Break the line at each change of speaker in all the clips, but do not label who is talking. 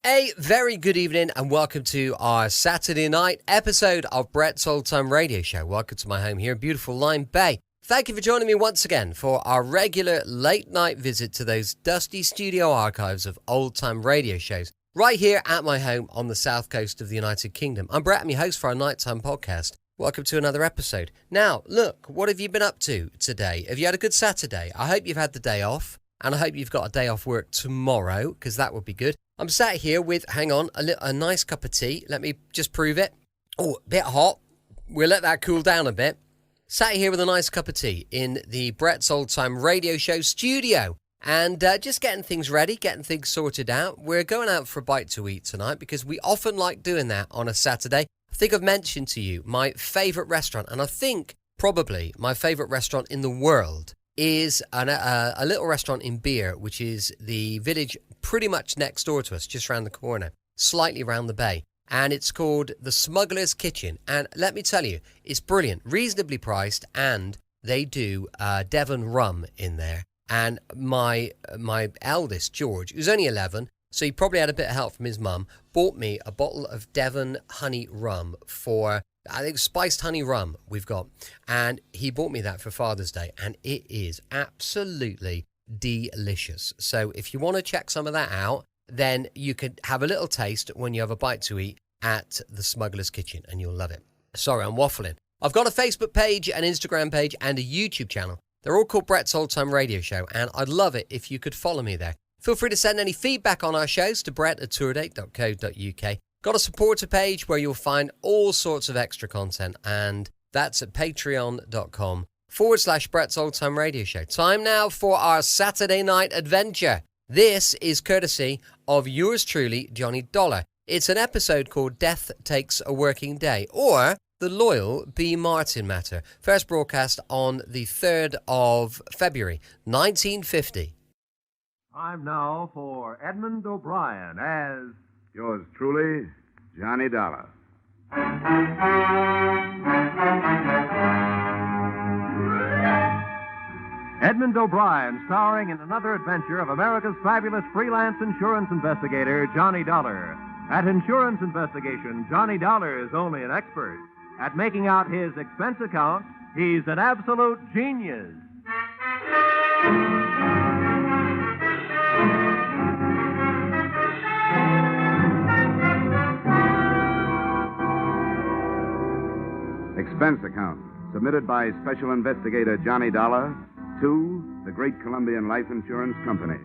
A very good evening and welcome to our Saturday night episode of Brett's Old Time Radio Show. Welcome to my home here in beautiful Lyme Bay. Thank you for joining me once again for our regular late night visit to those dusty studio archives of old time radio shows right here at my home on the south coast of the United Kingdom. I'm Brett, I'm your host for our nighttime podcast. Welcome to another episode. Now, look, what have you been up to today? Have you had a good Saturday? I hope you've had the day off, and I hope you've got a day off work tomorrow, because that would be good. I'm sat here with, hang on, a nice cup of tea. Let me just prove it. Oh, a bit hot. We'll let that cool down a bit. Sat here with a nice cup of tea in the Brett's Old Time Radio Show studio. And just getting things ready, getting things sorted out. We're going out for a bite to eat tonight because we often like doing that on a Saturday. I think I've mentioned to you my favourite restaurant, and I think probably my favourite restaurant in the world is a little restaurant in Beer, which is the village pretty much next door to us, just round the corner, slightly round the bay. And it's called the Smuggler's Kitchen. And let me tell you, it's brilliant, reasonably priced, and they do Devon rum in there. And my eldest, George, who's only 11, so he probably had a bit of help from his mum, bought me a bottle of Devon honey rum for, I think, spiced honey rum we've got. And he bought me that for Father's Day, and it is absolutely delicious. So if you want to check some of that out, then you could have a little taste when you have a bite to eat at the Smuggler's Kitchen, and you'll love it. Sorry, I'm waffling. I've got a Facebook page, an Instagram page, and a YouTube channel. They're all called Brett's Old Time Radio Show, and I'd love it if you could follow me there. Feel free to send any feedback on our shows to brett@tourdate.co.uk. Got a supporter page where you'll find all sorts of extra content, and that's at patreon.com/Brett's Old Time Radio Show. Time now for our Saturday night adventure. This is courtesy of yours truly, Johnny Dollar. It's an episode called Death Takes a Working Day, or The Loyal B. Martin Matter. First broadcast on the 3rd of February, 1950.
Time now for Edmund O'Brien as...
Yours truly, Johnny Dollar.
Edmund O'Brien, starring in another adventure of America's fabulous freelance insurance investigator, Johnny Dollar. At insurance investigation, Johnny Dollar is only an expert. At making out his expense account, he's an absolute genius.
Expense account, submitted by Special Investigator Johnny Dollar to the Great Columbian Life Insurance Company.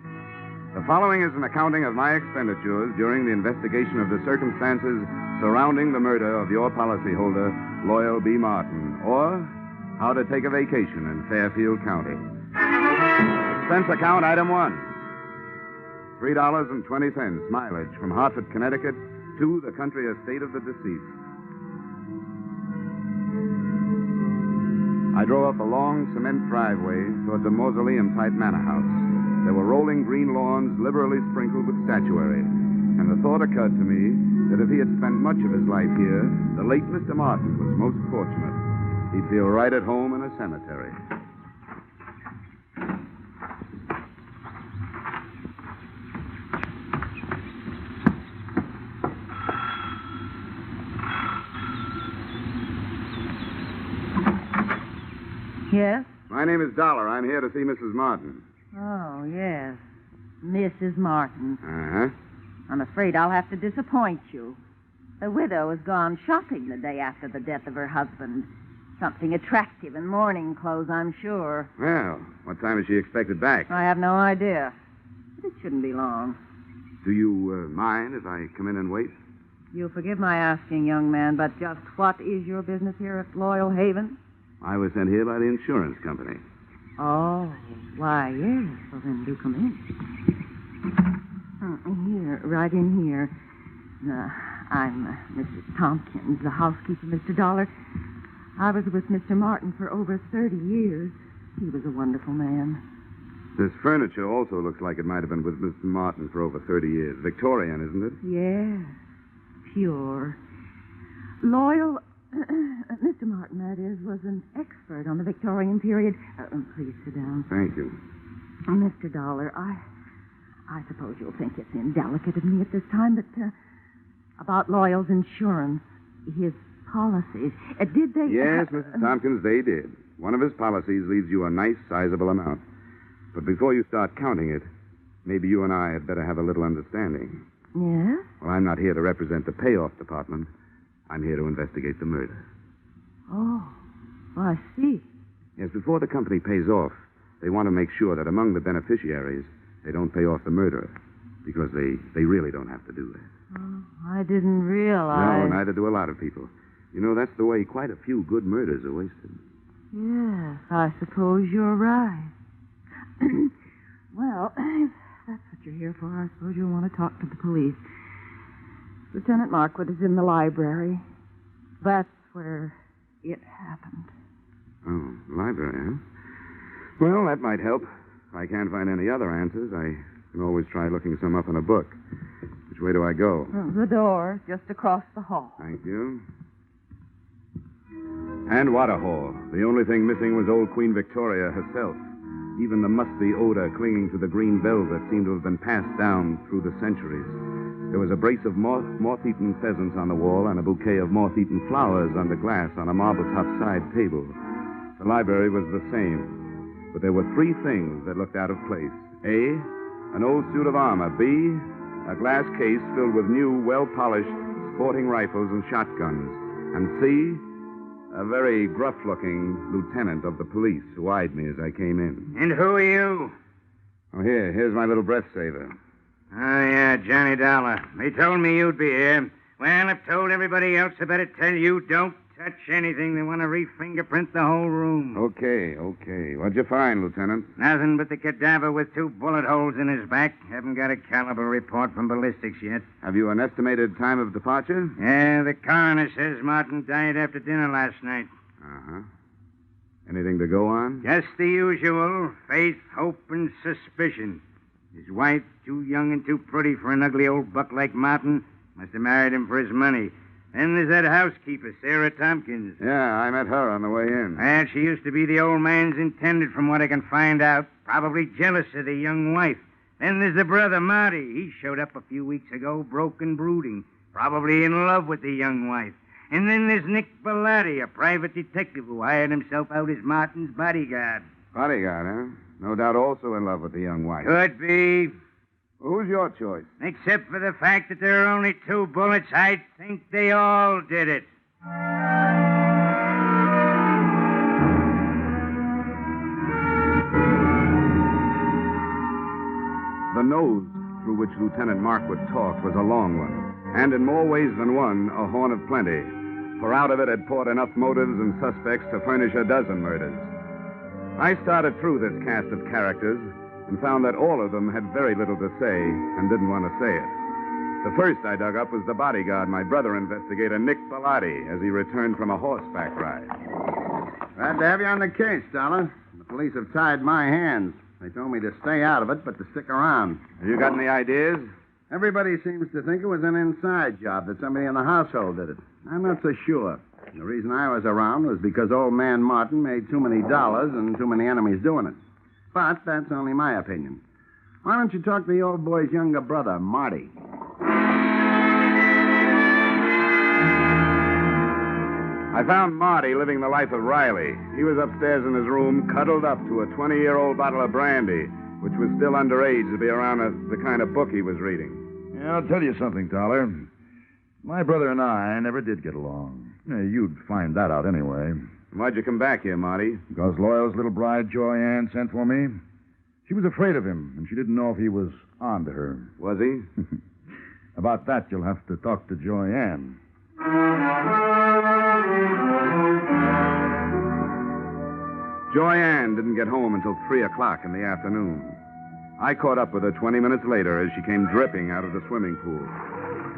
The following is an accounting of my expenditures during the investigation of the circumstances surrounding the murder of your policyholder, Loyal B. Martin, or how to take a vacation in Fairfield County. Expense account, item 1. $3.20 mileage from Hartford, Connecticut to the country estate of the deceased. I drove up a long cement driveway towards a mausoleum-type manor house. There were rolling green lawns liberally sprinkled with statuary, and the thought occurred to me that if he had spent much of his life here, the late Mr. Martin was most fortunate. He'd feel right at home in a cemetery.
Yes?
My name is Dollar. I'm here to see Mrs. Martin.
Oh, yes. Mrs. Martin.
Uh-huh.
I'm afraid I'll have to disappoint you. The widow has gone shopping the day after the death of her husband. Something attractive in mourning clothes, I'm sure.
Well, what time is she expected back?
I have no idea. But it shouldn't be long.
Do you mind if I come in and wait?
You'll forgive my asking, young man, but just what is your business here at Loyal Haven?
I was sent here by the insurance company.
Oh, why, yes. Well, then do come in. Here, right in here. I'm Mrs. Tompkins, the housekeeper, Mr. Dollar. I was with Mr. Martin for over 30 years. He was a wonderful man.
This furniture also looks like it might have been with Mr. Martin for over 30 years. Victorian, isn't it?
Yes, pure. Loyal... Mr. Martin, that is, was an expert on the Victorian period. Please sit down.
Thank you.
Mr. Dollar, I suppose you'll think it's indelicate of me at this time, but about Loyal's insurance, his policies, did they...
Yes, Mrs. Tompkins, they did. One of his policies leaves you a nice, sizable amount. But before you start counting it, maybe you and I had better have a little understanding.
Yes?
Well, I'm not here to represent the payoff department. I'm here to investigate the murder.
Oh, I see.
Yes, before the company pays off, they want to make sure that among the beneficiaries, they don't pay off the murderer, because they really don't have to do that.
Oh, I didn't realize...
No, neither do a lot of people. You know, that's the way quite a few good murders are wasted.
Yes, I suppose you're right. Well, if that's what you're here for, I suppose you'll want to talk to the police. Lieutenant Markwood is in the library. That's where it happened.
Oh, library, huh? Well, that might help. If I can't find any other answers, I can always try looking some up in a book. Which way do I go?
The door, just across the hall.
Thank you. And what a haul. The only thing missing was old Queen Victoria herself. Even the musty odor clinging to the green velvet seemed to have been passed down through the centuries. There was a brace of moth-eaten pheasants on the wall and a bouquet of moth-eaten flowers under glass on a marble-top side table. The library was the same, but there were three things that looked out of place. A, an old suit of armor. B, a glass case filled with new, well-polished sporting rifles and shotguns. And C, a very gruff-looking lieutenant of the police who eyed me as I came in.
And who are you?
Oh, here's my little breath saver.
Oh, yeah, Johnny Dollar. They told me you'd be here. Well, I've told everybody else I better tell you, don't touch anything. They want to re-fingerprint the whole room.
Okay. What'd you find, Lieutenant?
Nothing but the cadaver with 2 bullet holes in his back. Haven't got a caliber report from ballistics yet.
Have you an estimated time of departure?
Yeah, the coroner says Martin died after dinner last night.
Uh-huh. Anything to go on?
Just the usual. Faith, hope, and suspicion. His wife, too young and too pretty for an ugly old buck like Martin, must have married him for his money. Then there's that housekeeper, Sarah Tompkins.
Yeah, I met her on the way in.
And she used to be the old man's intended, from what I can find out. Probably jealous of the young wife. Then there's the brother, Marty. He showed up a few weeks ago, broke and brooding. Probably in love with the young wife. And then there's Nick Bellotti, a private detective who hired himself out as Martin's bodyguard.
Bodyguard, huh? No doubt also in love with the young wife.
Could be.
Who's your choice?
Except for the fact that there are only 2 bullets, I think they all did it.
The nose through which Lieutenant Markwood talked was a long one, and in more ways than one, a horn of plenty, for out of it had poured enough motives and suspects to furnish a dozen murders. I started through this cast of characters and found that all of them had very little to say and didn't want to say it. The first I dug up was the bodyguard, my brother investigator, Nick Bellotti, as he returned from a horseback ride.
Glad to have you on the case, Dollar. The police have tied my hands. They told me to stay out of it, but to stick around.
Have you got any ideas?
Everybody seems to think it was an inside job, that somebody in the household did it. I'm not so sure. The reason I was around was because old man Martin made too many dollars and too many enemies doing it. But that's only my opinion. Why don't you talk to the old boy's younger brother, Marty?
I found Marty living the life of Riley. He was upstairs in his room, cuddled up to a 20-year-old bottle of brandy, which was still underage to be around the kind of book he was reading.
Yeah, I'll tell you something, Dollar. My brother and I never did get along. You'd find that out anyway.
Why'd you come back here, Marty?
Because Loyal's little bride, Joy Ann, sent for me. She was afraid of him, and she didn't know if he was on to her.
Was he?
About that, you'll have to talk to Joy Ann.
Joy Ann didn't get home until 3 o'clock in the afternoon. I caught up with her 20 minutes later as she came dripping out of the swimming pool.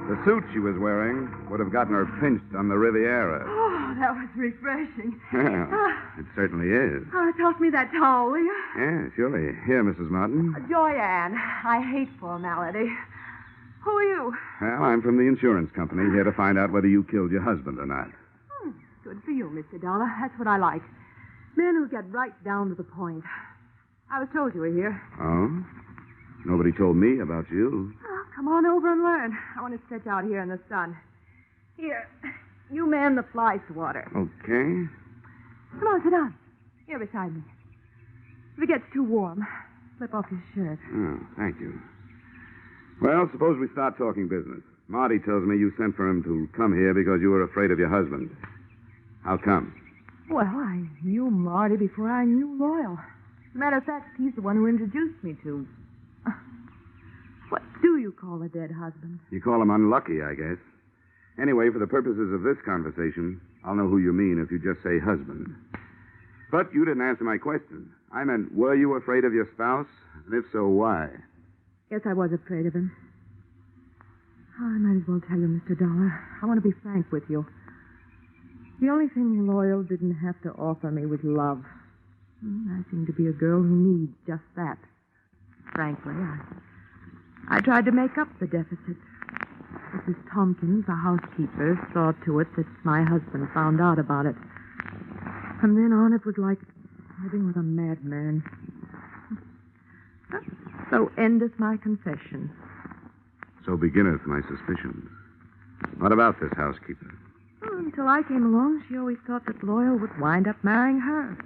The suit she was wearing would have gotten her pinched on the Riviera.
Oh, that was refreshing.
It certainly is.
Toss me that towel, will you?
Yeah, surely. Here, Mrs. Martin.
Joyanne, I hate formality. Who are you?
Well, I'm from the insurance company, here to find out whether you killed your husband or not.
Good for you, Mr. Dollar. That's what I like. Men who get right down to the point. I was told you were here.
Oh? Nobody told me about you.
Oh, come on over and learn. I want to stretch out here in the sun. Here, you man the fly swatter.
Okay.
Come on, sit down. Here beside me. If it gets too warm, slip off your shirt.
Oh, thank you. Well, suppose we start talking business. Marty tells me you sent for him to come here because you were afraid of your husband. How come?
Well, I knew Marty before I knew Loyal. As a matter of fact, he's the one who introduced me to. What do you call a dead husband?
You call him unlucky, I guess. Anyway, for the purposes of this conversation, I'll know who you mean if you just say husband. But you didn't answer my question. I meant, were you afraid of your spouse? And if so, why?
Yes, I was afraid of him. Oh, I might as well tell you, Mr. Dollar. I want to be frank with you. The only thing Loyal didn't have to offer me was love. I seem to be a girl who needs just that. Frankly, I tried to make up the deficit. Mrs. Tompkins, the housekeeper, saw to it that my husband found out about it. From then on, it was like living with a madman. So endeth my confession.
So beginneth my suspicions. What about this housekeeper?
Well, until I came along, she always thought that Loyal would wind up marrying her.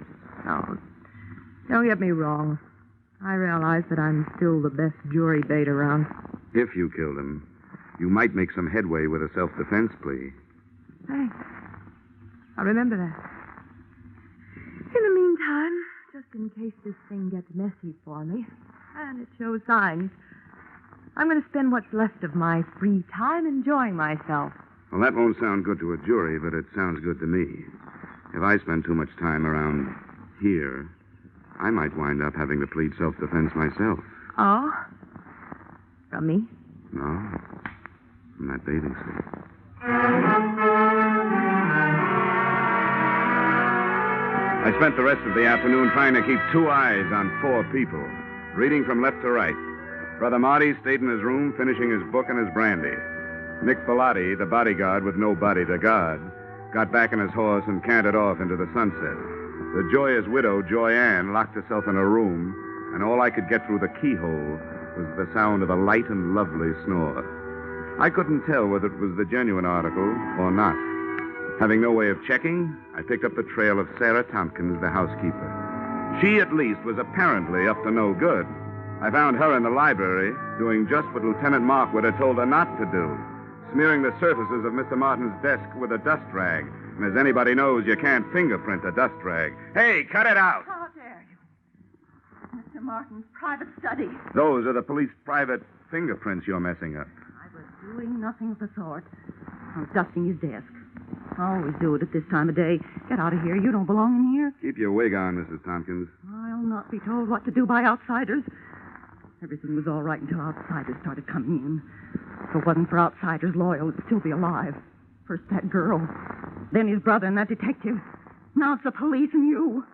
No, don't get me wrong. I realize that I'm still the best jury bait around.
If you killed him, you might make some headway with a self-defense plea.
Thanks. I'll remember that. In the meantime, just in case this thing gets messy for me, and it shows signs, I'm going to spend what's left of my free time enjoying myself.
Well, that won't sound good to a jury, but it sounds good to me. If I spend too much time around here, I might wind up having to plead self-defense myself.
Oh? From me?
No, from that bathing suit. I spent the rest of the afternoon trying to keep two eyes on four people, reading from left to right. Brother Marty stayed in his room finishing his book and his brandy. Nick Bellotti, the bodyguard with nobody to guard, got back on his horse and cantered off into the sunset. The joyous widow, Joy Ann, locked herself in her room, and all I could get through the keyhole was the sound of a light and lovely snore. I couldn't tell whether it was the genuine article or not. Having no way of checking, I picked up the trail of Sarah Tompkins, the housekeeper. She, at least, was apparently up to no good. I found her in the library doing just what Lieutenant Markwood had told her not to do, smearing the surfaces of Mr. Martin's desk with a dust rag. And as anybody knows, you can't fingerprint a dust rag. Hey, cut it out!
How dare you? Mr. Martin's private study.
Those are the police private fingerprints you're messing up.
I was doing nothing of the sort. I was dusting his desk. I always do it at this time of day. Get out of here. You don't belong in here.
Keep your wig on, Mrs. Tompkins.
I'll not be told what to do by outsiders. Everything was all right until outsiders started coming in. If it wasn't for outsiders, Loyal would still be alive. First that girl, then his brother and that detective. Now it's the police and you.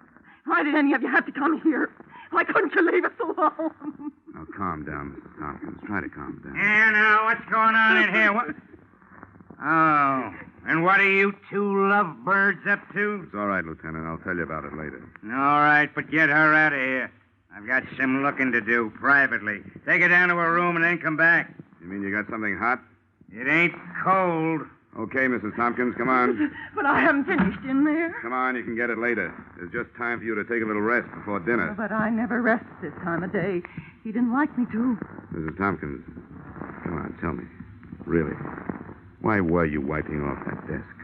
Why did any of you have to come here? Why couldn't you leave us alone?
Now, calm down, Mrs. Tompkins. Try to calm down.
Yeah, now, what's going on in here? What? Oh, and what are you two lovebirds up to?
It's all right, Lieutenant. I'll tell you about it later.
All right, but get her out of here. I've got some looking to do privately. Take her down to her room and then come back.
You mean you got something hot?
It ain't cold.
Okay, Mrs. Tompkins, come on.
But I haven't finished in there.
Come on, you can get it later. There's just time for you to take a little rest before dinner.
But I never rest this time of day. He didn't like me to.
Mrs. Tompkins, come on, tell me. Really, why were you wiping off that desk?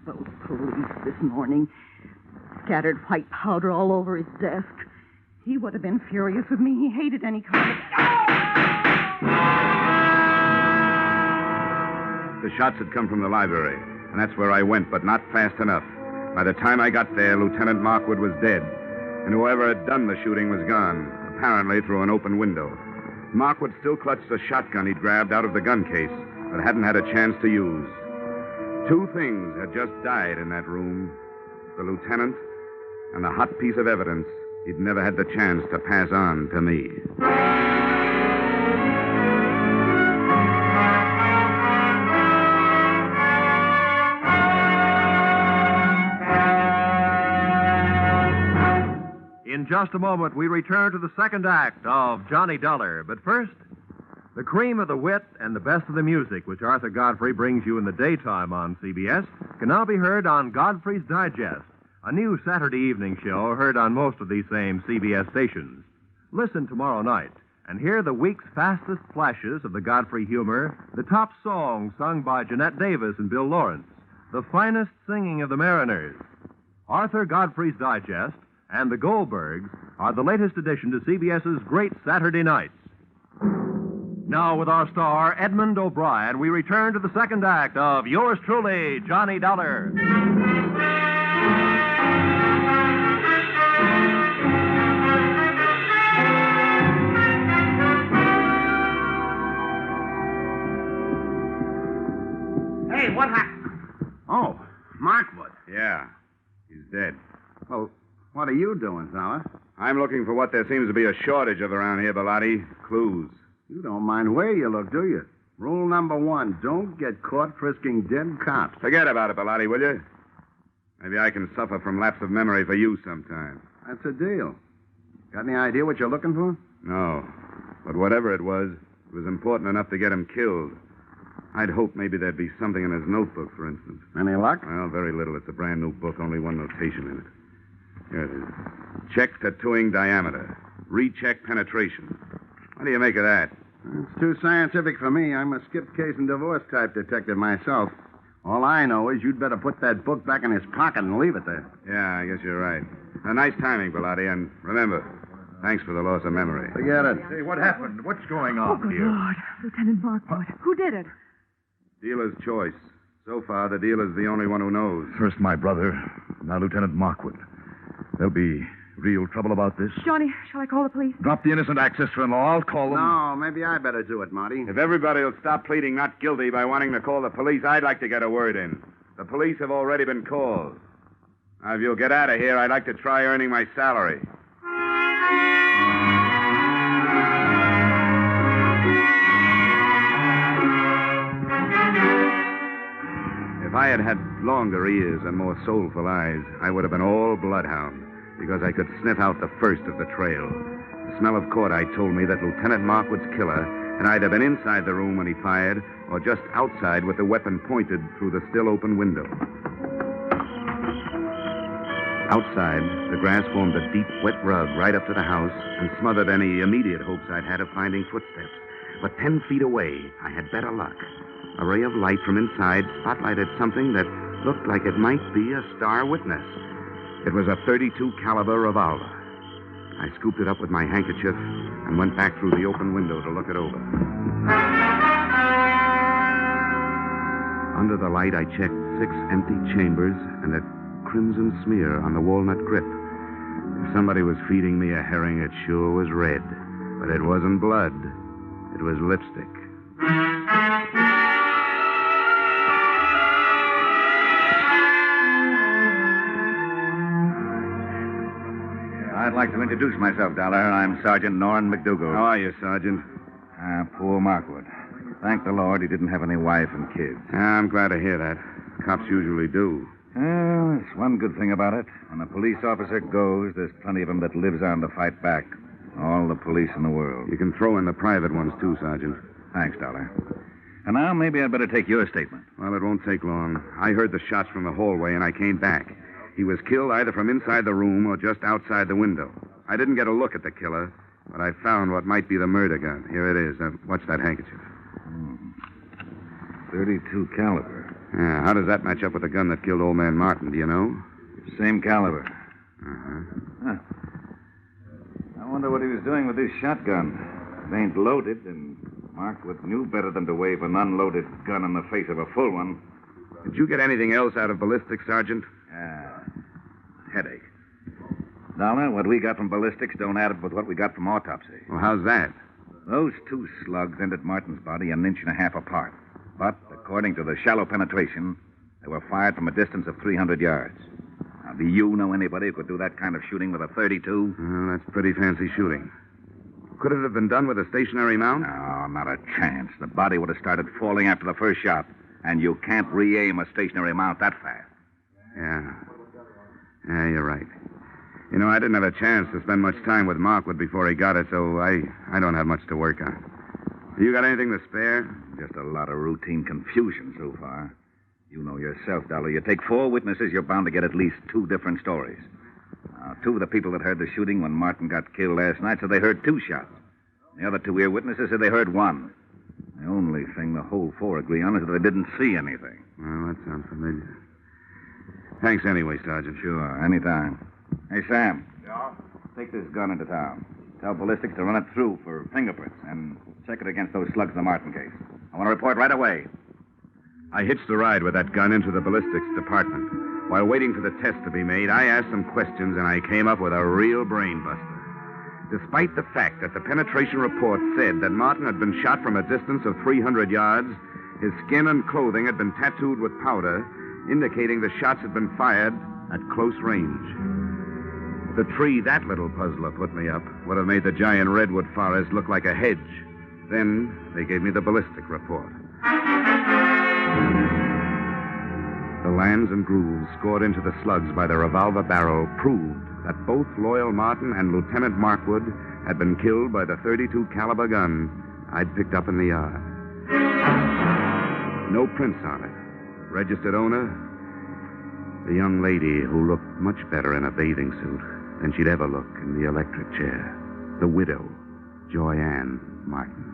Those police this morning scattered white powder all over his desk. He would have been furious with me. He hated any kind of...
The shots had come from the library, and that's where I went, but not fast enough. By the time I got there, Lieutenant Markwood was dead, and whoever had done the shooting was gone, apparently through an open window. Markwood still clutched the shotgun he'd grabbed out of the gun case, but hadn't had a chance to use. Two things had just died in that room, the lieutenant and the hot piece of evidence he'd never had the chance to pass on to me.
In just a moment, we return to the second act of Johnny Dollar. But first, the cream of the wit and the best of the music, which Arthur Godfrey brings you in the daytime on CBS, can now be heard on Godfrey's Digest, a new Saturday evening show heard on most of these same CBS stations. Listen tomorrow night and hear the week's fastest flashes of the Godfrey humor, the top songs sung by Jeanette Davis and Bill Lawrence, the finest singing of the Mariners. Arthur Godfrey's Digest and the Goldbergs are the latest addition to CBS's Great Saturday Nights. Now, with our star, Edmund O'Brien, we return to the second act of yours truly, Johnny Dollar.
Hey, what happened?
Oh, Markwood.
Yeah, he's dead.
Well, what are you doing, fella?
I'm looking for what there seems to be a shortage of around here, Bellotti. Clues.
You don't mind where you look, do you? Rule number 1, don't get caught frisking dead cops.
Forget about it, Bellotti, will you? Maybe I can suffer from lapse of memory for you sometime.
That's a deal. Got any idea what you're looking for?
No. But whatever it was important enough to get him killed. I'd hoped maybe there'd be something in his notebook, for instance.
Any luck?
Well, very little. It's a brand new book, only one notation in it. Here it is. Check tattooing diameter. Recheck penetration. What do you make of that?
It's too scientific for me. I'm a skip case and divorce type detective myself. All I know is you'd better put that book back in his pocket and leave it there.
Yeah, I guess you're right. Nice timing, Bellotti, and remember, thanks for the loss of memory.
Forget it.
Hey, what happened? What's going
Oh,
on
good
here?
Lord. Lieutenant Markwood. Who did it?
Dealer's choice. So far, the dealer's the only one who knows.
First my brother, now Lieutenant Markwood. There'll be real trouble about this.
Johnny, shall I call the police?
Drop the innocent act, sister-in-law. I'll call them.
No, maybe I better do it, Marty.
If everybody will stop pleading not guilty by wanting to call the police, I'd like to get a word in. The police have already been called. Now, if you'll get out of here, I'd like to try earning my salary. If I had had longer ears and more soulful eyes, I would have been all bloodhound, because I could sniff out the first of the trail. The smell of cordite told me that Lieutenant Markwood's killer had either been inside the room when he fired or just outside with the weapon pointed through the still-open window. Outside, the grass formed a deep, wet rug right up to the house and smothered any immediate hopes I'd had of finding footsteps. But 10 feet away, I had better luck. A ray of light from inside spotlighted something that looked like it might be a star witness. It was a .32 caliber revolver. I scooped it up with my handkerchief and went back through the open window to look it over. Under the light, I checked 6 empty chambers and a crimson smear on the walnut grip. If somebody was feeding me a herring, it sure was red. But it wasn't blood. It was lipstick.
I'd like to introduce myself, Dollar. I'm Sergeant Norrin McDougal.
How are you, Sergeant?
Poor Markwood. Thank the Lord he didn't have any wife and kids.
I'm glad to hear that. Cops usually do.
Well, there's one good thing about it. When a police officer goes, there's plenty of them that lives on to fight back. All the police in the world.
You can throw in the private ones, too, Sergeant.
Thanks, Dollar. And now maybe I'd better take your statement.
Well, it won't take long. I heard the shots from the hallway, and I came back. He was killed either from inside the room or just outside the window. I didn't get a look at the killer, but I found what might be the murder gun. Here it is. Watch that handkerchief.
32 caliber.
Yeah, how does that match up with the gun that killed old man Martin, do you know?
Same caliber.
Uh-huh.
I wonder what he was doing with this shotgun. It ain't loaded, and Markwood knew better than to wave an unloaded gun in the face of a full one.
Did you get anything else out of ballistics, Sergeant?
Headache. Dollar, what we got from ballistics don't add up with what we got from autopsy.
Well, how's that?
Those 2 slugs entered Martin's body an inch and a half apart. But, according to the shallow penetration, they were fired from a distance of 300 yards. Now, do you know anybody who could do that kind of shooting with a .32?
Well, that's pretty fancy shooting. Could it have been done with a stationary mount?
No, not a chance. The body would have started falling after the first shot, and you can't re-aim a stationary mount that fast.
Yeah. Yeah, you're right. You know, I didn't have a chance to spend much time with Markwood before he got it, so I don't have much to work on. You got anything to spare?
Just a lot of routine confusion so far. You know yourself, Dollar. You take 4 witnesses, you're bound to get at least 2 different stories. 2 of the people that heard the shooting when Martin got killed last night said they heard 2 shots. The other 2 ear-witnesses said they heard 1. The only thing the whole 4 agree on is that they didn't see anything.
Well, that sounds familiar. Thanks anyway, Sergeant.
Sure, anytime. Hey, Sam. Yeah? Take this gun into town. Tell ballistics to run it through for fingerprints and check it against those slugs in the Martin case. I want to report right away.
I hitched a ride with that gun into the ballistics department. While waiting for the test to be made, I asked some questions, and I came up with a real brain buster. Despite the fact that the penetration report said that Martin had been shot from a distance of 300 yards, his skin and clothing had been tattooed with powder, indicating the shots had been fired at close range. The tree that little puzzler put me up would have made the giant redwood forest look like a hedge. Then they gave me the ballistic report. The lands and grooves scored into the slugs by the revolver barrel proved that both Loyal Martin and Lieutenant Markwood had been killed by the .32 caliber gun I'd picked up in the yard. No prints on it. Registered owner, the young lady who looked much better in a bathing suit than she'd ever look in the electric chair. The widow, Joyanne Martin.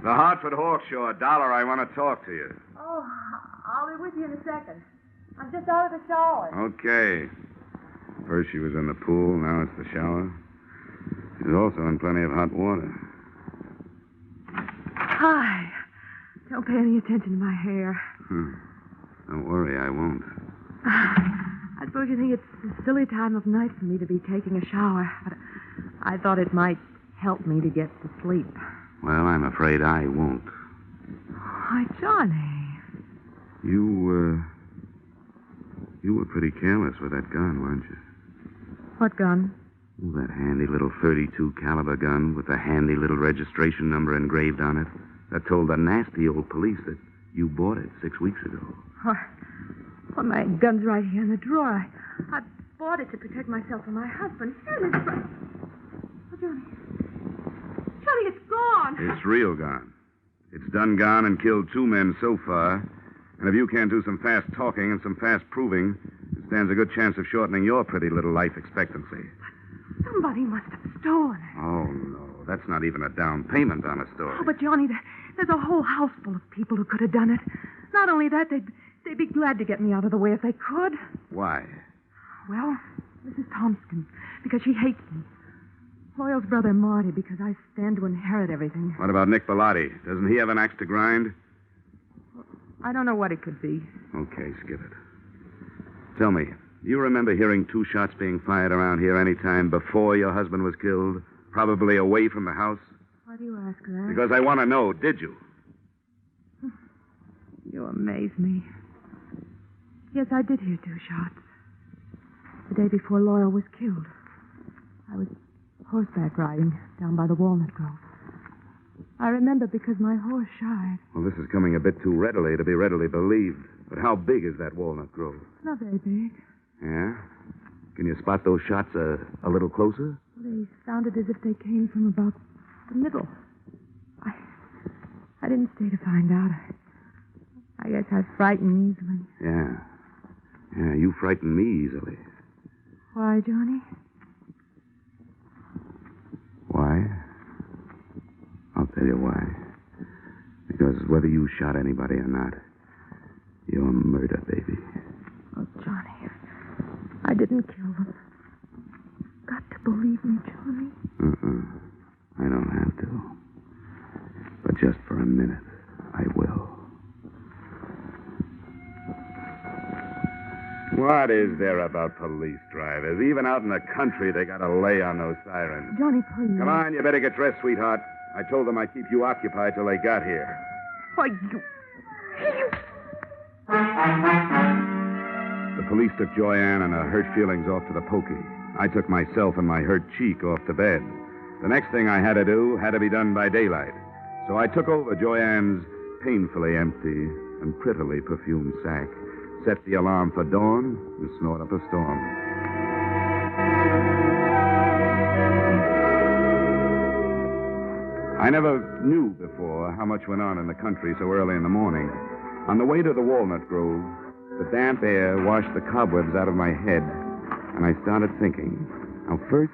The Hartford Horse Show. Dollar, I want to talk to you.
Oh, I'll be with you in a second. I'm just out of the shower.
Okay. First she was in the pool, now it's the shower. She's also in plenty of hot water.
Hi. Don't pay any attention to my hair.
Don't worry, I won't.
I suppose you think it's a silly time of night for me to be taking a shower, but I thought it might help me to get to sleep.
Well, I'm afraid I won't.
Why, Johnny.
You were pretty careless with that gun, weren't you?
What gun?
Oh, that handy little .32 caliber gun with a handy little registration number engraved on it that told the nasty old police that you bought it 6 weeks ago.
Well, my gun's right here in the drawer. I bought it to protect myself from my husband. Here, it's right. Oh, Johnny. Johnny, it's gone.
It's real gone. It's done gone and killed 2 men so far. And if you can't do some fast talking and some fast proving, it stands a good chance of shortening your pretty little life expectancy.
But somebody must have stolen it.
Oh, no. That's not even a down payment on a story.
Oh, but Johnny, there's a whole house full of people who could have done it. Not only that, they'd be glad to get me out of the way if they could.
Why?
Well, Mrs. Thompson, because she hates me. Loyal's brother, Marty, because I stand to inherit everything.
What about Nick Bellotti? Doesn't he have an axe to grind?
I don't know what it could be.
Okay, skip it. Tell me, you remember hearing 2 shots being fired around here any time before your husband was killed? Probably away from the house?
Why do you ask that?
Because I want to know, did you?
You amaze me. Yes, I did hear 2 shots. The day before Loyal was killed. I was horseback riding down by the walnut grove. I remember because my horse shied.
Well, this is coming a bit too readily to be readily believed. But how big is that walnut grove?
Not very big.
Yeah? Can you spot those shots a little closer?
They sounded as if they came from about the middle. I didn't stay to find out. I guess I frighten easily.
Yeah. Yeah, you frighten me easily.
Why, Johnny?
Why? I'll tell you why. Because whether you shot anybody or not, you're murder, baby.
Oh, Johnny, I didn't kill them. Got to believe me, Johnny.
I don't have to. But just for a minute, I will. What is there about police drivers? Even out in the country, they got to lay on those sirens.
Johnny, please.
Come on, you better get dressed, sweetheart. I told them I'd keep you occupied till they got here.
Why, you...
The police took Joyanne and her hurt feelings off to the pokey. I took myself and my hurt cheek off to bed. The next thing I had to do had to be done by daylight. So I took over Joanne's painfully empty and prettily perfumed sack, set the alarm for dawn, and snort up a storm. I never knew before how much went on in the country so early in the morning. On the way to the walnut grove, the damp air washed the cobwebs out of my head, and I started thinking. Now, first,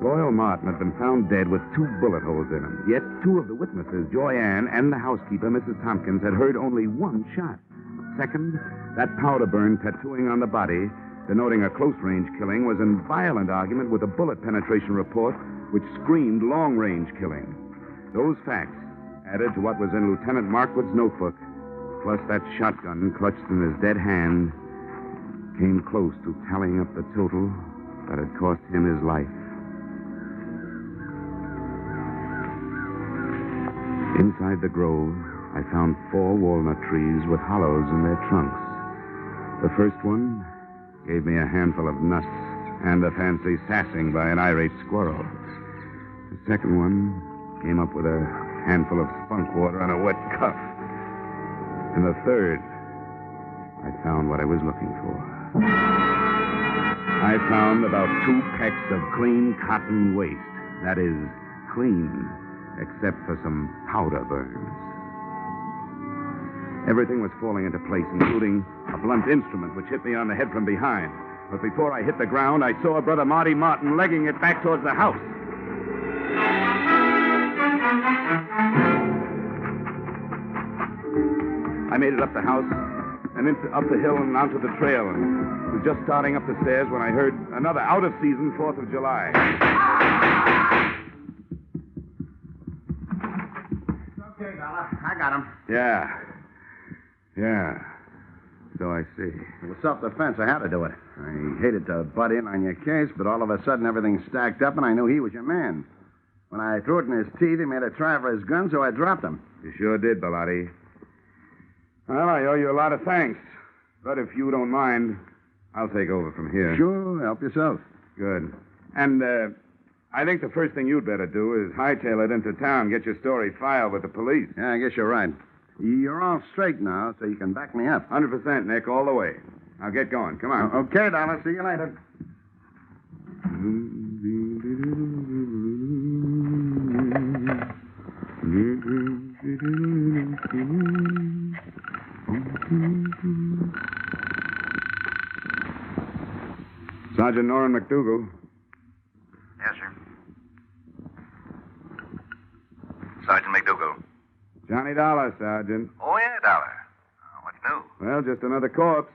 Loyal Martin had been found dead with 2 bullet holes in him. Yet 2 of the witnesses, Joanne and the housekeeper, Mrs. Tompkins, had heard only 1 shot. Second, that powder burn tattooing on the body, denoting a close-range killing, was in violent argument with a bullet penetration report which screamed long-range killing. Those facts, added to what was in Lieutenant Markwood's notebook, plus that shotgun clutched in his dead hand, came close to tallying up the total that had cost him his life. Inside the grove, I found 4 walnut trees with hollows in their trunks. The first one gave me a handful of nuts and a fancy sassing by an irate squirrel. The second one came up with a handful of spunk water and a wet cuff. And the third, I found what I was looking for. I found about 2 pecks of clean cotton waste. That is, clean, except for some powder burns. Everything was falling into place, including a blunt instrument which hit me on the head from behind. But before I hit the ground, I saw Brother Marty Martin legging it back towards the house. I made it up the house and up the hill and onto the trail, and was just starting up the stairs when I heard another out-of-season 4th of July.
Okay, Dollar. I got him.
Yeah. So I see.
It was self-defense. I had to do it. I hated to butt in on your case, but all of a sudden everything stacked up, and I knew he was your man. When I threw it in his teeth, he made a try for his gun, so I dropped him.
You sure did, Bellotti. Well, I owe you a lot of thanks. But if you don't mind, I'll take over from here.
Sure, help yourself.
Good. And, I think the first thing you'd better do is hightail it into town, get your story filed with the police.
Yeah, I guess you're right. You're all straight now, so you can back me up.
100%, Nick, all the way. Now get going. Come on.
Okay, Dollar. See you later.
Sergeant Norrin McDougal.
Yes, sir. Sergeant McDougal.
Johnny Dollar, Sergeant.
Oh, yeah, Dollar. What's new?
Well, just another corpse.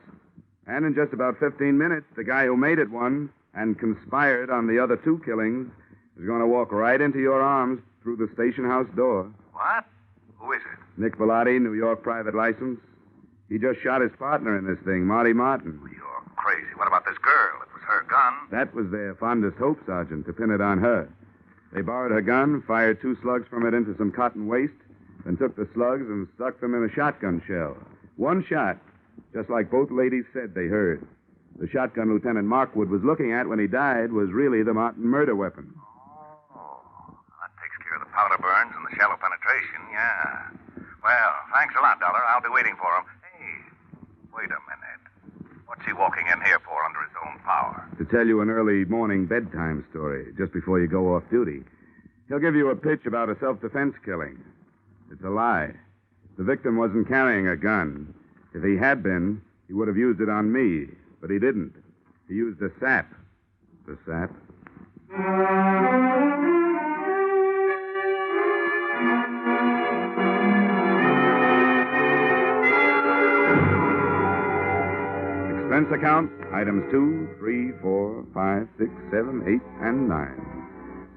And in just about 15 minutes, the guy who made it one and conspired on the other 2 killings is going to walk right into your arms through the station house door.
What? Who is it?
Nick Bellotti, New York private license. He just shot his partner in this thing, Marty Martin.
Well, you're crazy. What about this girl? It was her gun.
That was their fondest hope, Sergeant, to pin it on her. They borrowed her gun, fired 2 slugs from it into some cotton waste, then took the slugs and stuck them in a shotgun shell. 1 shot, just like both ladies said they heard. The shotgun Lieutenant Markwood was looking at when he died was really the Martin murder weapon.
Oh, that takes care of the powder burns and the shallow penetration, yeah. Well, thanks a lot, Dollar. I'll be waiting for him. Hey, wait a minute. What's he walking in here for under his own power?
To tell you an early morning bedtime story, just before you go off duty. He'll give you a pitch about a self-defense killing. It's a lie. The victim wasn't carrying a gun. If he had been, he would have used it on me. But he didn't. He used a sap. The sap. Expense account, items 2, 3, 4, 5, 6, 7, 8, and 9.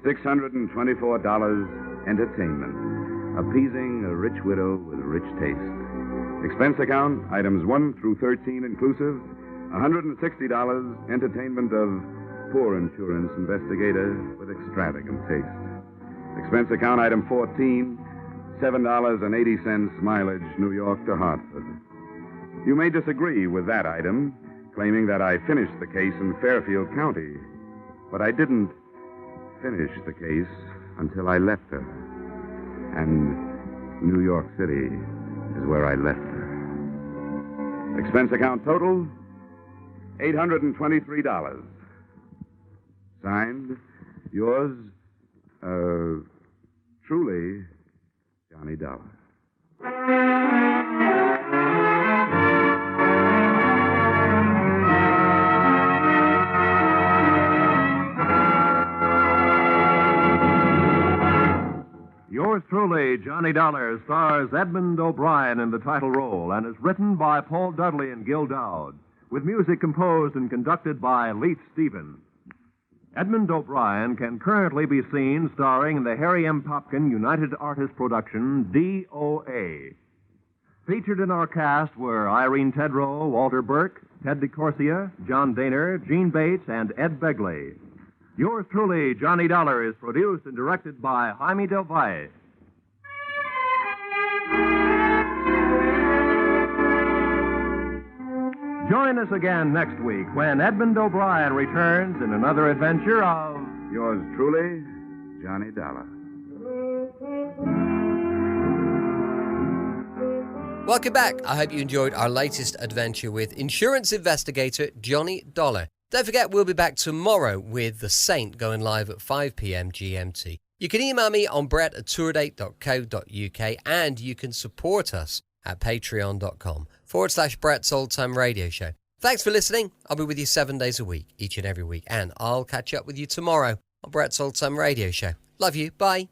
$624 entertainment. Appeasing a rich widow with rich taste. Expense account, items 1 through 13 inclusive, $160 entertainment of poor insurance investigator with extravagant taste. Expense account, item 14, $7.80 mileage New York to Hartford. You may disagree with that item, claiming that I finished the case in Fairfield County. But I didn't finish the case until I left her. And New York City is where I left her. Expense account total, $823. Signed, yours, truly, Johnny Dollar.
Yours truly, Johnny Dollar, stars Edmund O'Brien in the title role and is written by Paul Dudley and Gil Dowd, with music composed and conducted by Leith Stevens. Edmund O'Brien can currently be seen starring in the Harry M. Popkin United Artists production, DOA. Featured in our cast were Irene Tedrow, Walter Burke, Ted DeCorsia, John Daner, Gene Bates, and Ed Begley. Yours truly, Johnny Dollar, is produced and directed by Jaime Del Valle. Join us again next week when Edmund O'Brien returns in another adventure of...
Yours truly, Johnny Dollar.
Welcome back. I hope you enjoyed our latest adventure with insurance investigator Johnny Dollar. Don't forget, we'll be back tomorrow with The Saint going live at 5 p.m. GMT. You can email me on brett@tourdate.co.uk and you can support us at patreon.com/Brett's Old Time Radio Show. Thanks for listening. I'll be with you 7 days a week, each and every week, and I'll catch up with you tomorrow on Brett's Old Time Radio Show. Love you. Bye.